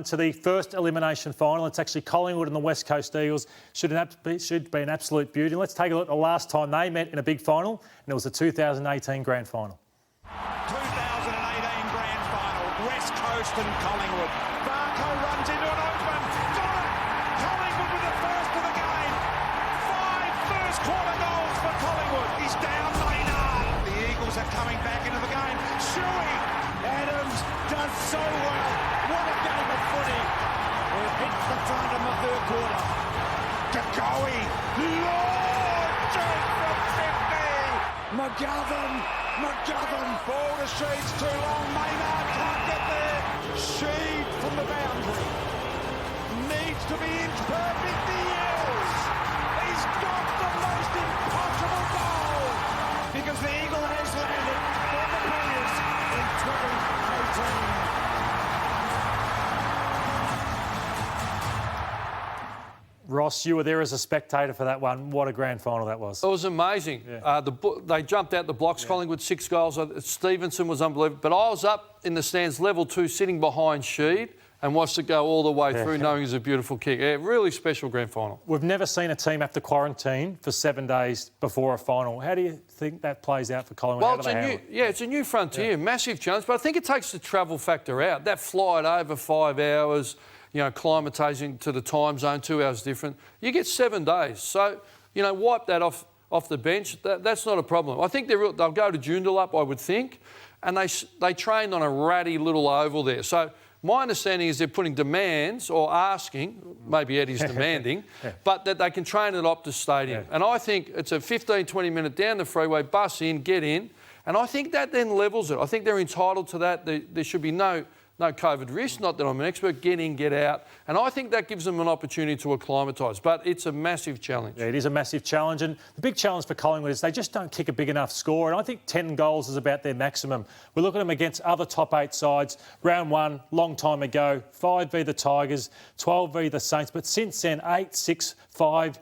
To the first elimination final. It's actually Collingwood and the West Coast Eagles. Should be an absolute beauty. Let's take a look at the last time they met in a big final, and it was the 2018 Grand Final. 2018 Grand Final, West Coast and Collingwood. Barco runs into an open. Got it! Collingwood with the first of the game. 5 first quarter goals for Collingwood. He's down Maynard. The Eagles are coming back into the game. Shuey. Adams does so well. What a game of footy. It hits the front in the third quarter. Gagoe. Launches from 50. McGovern. Ball to Sheed's too long. Maynard can't get there. Sheed from the boundary. Needs to be inch perfect. He is. He's got the most impossible goal. Because the Eagle has landed for the Players in 2018. Ross, you were there as a spectator for that one. What a grand final that was. It was amazing. Yeah. They jumped out the blocks. Yeah. Collingwood 6 goals. Stevenson was unbelievable. But I was up in the stands, level 2, sitting behind Sheed and watched it go all the way through, knowing it was a beautiful kick. Yeah, really special grand final. We've never seen a team have to quarantine for 7 days before a final. How do you think that plays out for Collingwood? Well, it's a new frontier, massive challenge. But I think it takes the travel factor out. That flight over 5 hours, acclimatising to the time zone, 2 hours different. You get 7 days. So, wipe that off the bench. That's not a problem. I think they'll go to Joondalup, I would think, and they trained on a ratty little oval there. So my understanding is they're putting demands or asking, maybe Eddie's demanding, but that they can train at Optus Stadium. Yeah. And I think it's a 15, 20 minute down the freeway, bus in, get in, and I think that then levels it. I think they're entitled to that. There should be no COVID risk, not that I'm an expert, get in, get out. And I think that gives them an opportunity to acclimatise. But it's a massive challenge. Yeah, it is a massive challenge. And the big challenge for Collingwood is they just don't kick a big enough score. And I think 10 goals is about their maximum. We look at them against other top 8 sides. Round 1, long time ago, 5 v the Tigers, 12 v the Saints. But since then, 8, 6, 5,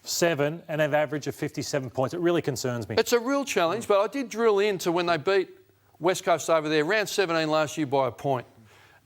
7, and an average of 57 points. It really concerns me. It's a real challenge, but I did drill into when they beat West Coast over there, round 17 last year by a point.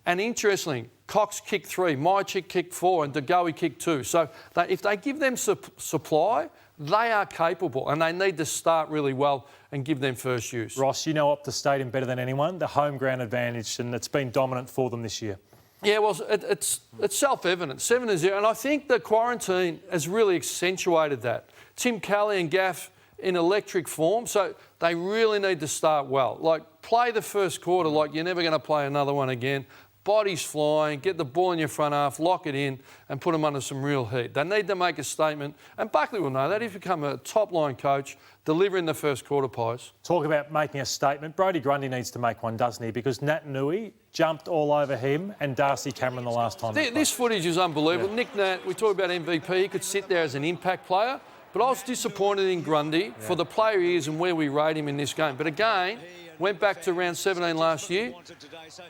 And interestingly, Cox kicked 3, Mychik kicked 4 and DeGoey kicked 2. So if they give them supply, they are capable and they need to start really well and give them first use. Ross, you know Optus Stadium better than anyone, the home ground advantage, and it's been dominant for them this year. Yeah, well, it's self-evident, 7-0. And I think the quarantine has really accentuated that. Tim Kelly and Gaff in electric form, so they really need to start well. Like, play the first quarter like you're never going to play another one again. Bodies flying, get the ball in your front half, lock it in and put them under some real heat. They need to make a statement, and Buckley will know that. He's become a top-line coach, delivering the first quarter pies. Talk about making a statement. Brody Grundy needs to make one, doesn't he? Because Naitanui jumped all over him and Darcy Cameron the last time. This footage is unbelievable. Yeah. Nick Nat, we talk about MVP, he could sit there as an impact player, but I was disappointed in Grundy for the player he is and where we rate him in this game. But again, went back to round 17 last year.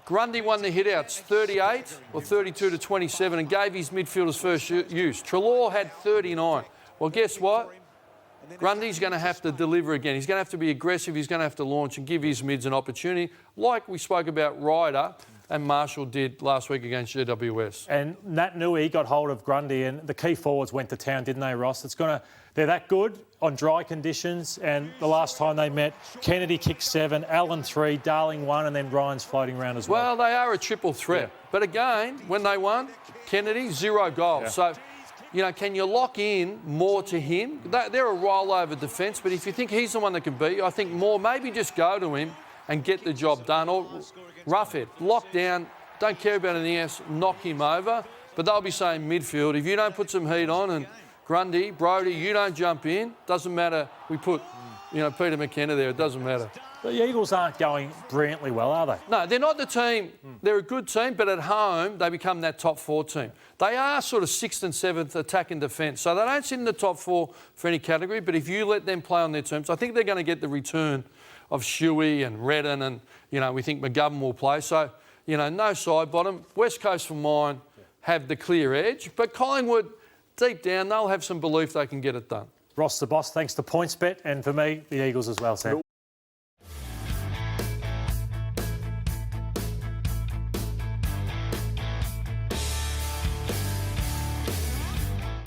Grundy won the hitouts 38 or 32 to 27 and gave his midfielders first use. Treloar had 39. Well, guess what? Grundy's going to have to deliver again. He's going to have to be aggressive. He's going to have to launch and give his mids an opportunity, like we spoke about Ryder and Marshall did last week against WWOS. And Naitanui got hold of Grundy and the key forwards went to town, didn't they, Ross? They're that good on dry conditions, and the last time they met, Kennedy kicked 7, Allen 3, Darling 1, and then Ryan's floating around as well. Well, they are a triple threat. Yeah. But again, when they won, Kennedy, 0 goals. Yeah. So, can you lock in more to him? They're a rollover defence, but if you think he's the one that can beat you, I think more, maybe just go to him and get the job done. Or rough it, lock down, don't care about anything else, knock him over. But they'll be saying midfield, if you don't put some heat on and Grundy, Brodie, you don't jump in, doesn't matter. We put, Peter McKenna there, it doesn't matter. The Eagles aren't going brilliantly well, are they? No, they're not the team. They're a good team, but at home, they become that top 4 team. They are sort of 6th and 7th attack and defence, so they don't sit in the top 4 for any category, but if you let them play on their terms, I think they're going to get the return of Shuey and Redden and, we think McGovern will play. So, no side bottom. West Coast, for mine, have the clear edge, but Collingwood, deep down, they'll have some belief they can get it done. Ross the Boss, thanks to PointsBet, and for me, the Eagles as well, Sam.